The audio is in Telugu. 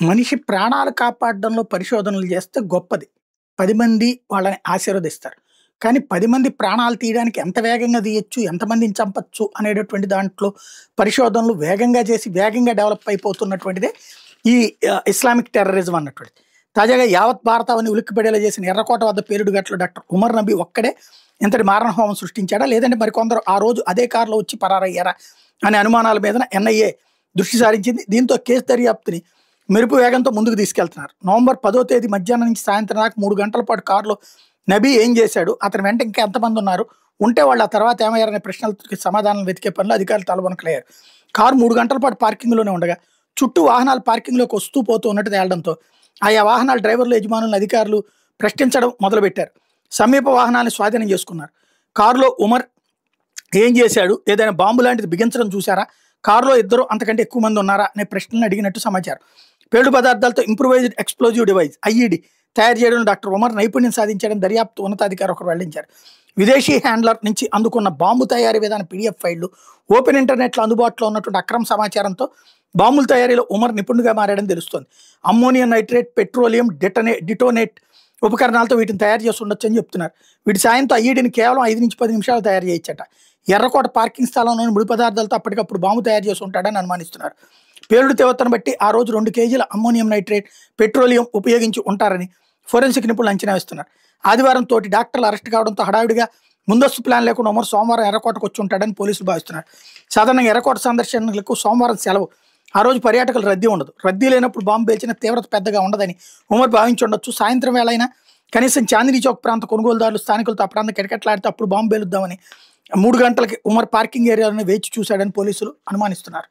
మనిషి ప్రాణాలు కాపాడడంలో పరిశోధనలు చేస్తే గొప్పది. 10 మంది వాళ్ళని ఆశీర్వదిస్తారు. కానీ 10 మంది ప్రాణాలు తీయడానికి ఎంత వేగంగా తీయొచ్చు, ఎంతమందిని చంపొచ్చు అనేటటువంటి దాంట్లో పరిశోధనలు వేగంగా చేసి, వేగంగా డెవలప్ అయిపోతున్నటువంటిదే ఈ ఇస్లామిక్ టెర్రరిజం అన్నటువంటిది. తాజాగా యావత్ భారతావని ఉలిక్కిపడేలా చేసిన ఎర్రకోట వద్ద పేలుడుగట్లో డాక్టర్ ఉమర్ నబీ ఒక్కడే ఇంతటి మారణహోమం సృష్టించాడా? లేదంటే మరికొందరు ఆ రోజు అదే కారులో వచ్చి పరారయ్యారా? అనే అనుమానాల మీద ఎన్ఐఏ దృష్టి సారించింది. దీంతో కేసు దర్యాప్తుని మెరుపు వేగంతో ముందుకు తీసుకెళ్తున్నారు. నవంబర్ 10వ తేదీ మధ్యాహ్నం నుంచి సాయంత్రం దాకా 3 గంటల పాటు కారులో నబీ ఏం చేశాడు, అతని వెంట ఇంకా ఎంతమంది ఉన్నారు, ఉంటే వాళ్ళు ఆ తర్వాత ఏమయ్యారనే ప్రశ్నలకి సమాధానం వెతికే పనిలో అధికారులు తలబొనకలయ్యారు. కారు 3 గంటల పాటు పార్కింగ్లోనే ఉండగా చుట్టూ వాహనాలు పార్కింగ్లోకి వస్తూ పోతూ ఉన్నట్టు తేలడంతో ఆయా వాహనాల డ్రైవర్లు, యజమానులను అధికారులు ప్రశ్నించడం మొదలుపెట్టారు. సమీప వాహనాన్ని స్వాధీనం చేసుకున్నారు. కారులో ఉమర్ ఏం చేశాడు, ఏదైనా బాంబు లాంటిది బిగించడం చూసారా, కారులో ఇద్దరు అంతకంటే ఎక్కువ మంది ఉన్నారా అనే ప్రశ్నలు అడిగినట్టు సమాచారం. పేలుడు పదార్థాలతో ఇంప్రూవైజ్డ్ ఎక్స్ప్లోజివ్ డివైస్ ఐఈడి తయారు చేయడం డాక్టర్ ఉమర్ నైపుణ్యం సాధించడం దర్యాప్తు ఉన్నతాధికారి ఒకరు వెల్లడించారు. విదేశీ హ్యాండ్లర్ నుంచి అందుకున్న బాంబు తయారీ విధాన పీడిఎఫ్ ఫైళ్లు, ఓపెన్ ఇంటర్నెట్లో అందుబాటులో ఉన్నటువంటి అక్రమ సమాచారంతో బాంబుల తయారీలో ఉమర్ నిపుణుడిగా మారాడని తెలుస్తోంది. అమ్మోనియం నైట్రేట్, పెట్రోలియం డిటోనేట్ ఉపకరణాలతో వీటిని తయారు చేసి ఉండొచ్చు అని చెప్తున్నారు. వీటి సాయంతో ఐఈడిని కేవలం 5 నుంచి 10 నిమిషాలు తయారు చేయొచ్చట. ఎర్రకోట పార్కింగ్ స్థలంలోని ముడి పదార్థాలతో అప్పటికప్పుడు బాంబు తయారు చేసి ఉంటాడని అనుమానిస్తున్నారు. పేలుడు తీవ్రతను బట్టి ఆ రోజు 2 కేజీల అమ్మోనియం నైట్రేట్, పెట్రోలియం ఉపయోగించి ఉంటారని ఫోరెన్సిక్ నిపుణులు అంచనా వేస్తున్నారు. ఆదివారం తోటి డాక్టర్లు అరెస్ట్ కావడంతో హడావిడిగా ముందస్తు ప్లాన్ లేకుండా ఉమర్ సోమవారం ఎర్రకోటకు వచ్చి ఉంటాడని పోలీసులు భావిస్తున్నారు. సాధారణంగా ఎర్రకోట సందర్శనలకు సోమవారం సెలవు. ఆ రోజు పర్యాటకులు రద్దీ ఉండదు. రద్దీ లేనప్పుడు బాంబు పేల్చిన తీవ్రత పెద్దగా ఉండదని ఉమర్ భావించి ఉండొచ్చు. సాయంత్రం వేళ అయినా కనీసం చాందినీ చౌక్ ప్రాంత కొనుగోలుదారులు స్థానికులతో ఆ ప్రాంతం కిటకిటలాడితే అప్పుడు బాంబు పేలుద్దామని 3 గంటలకి ఉమర్ పార్కింగ్ ఏరియాలోనే వేచి చూశాడని పోలీసులు అనుమానిస్తున్నారు.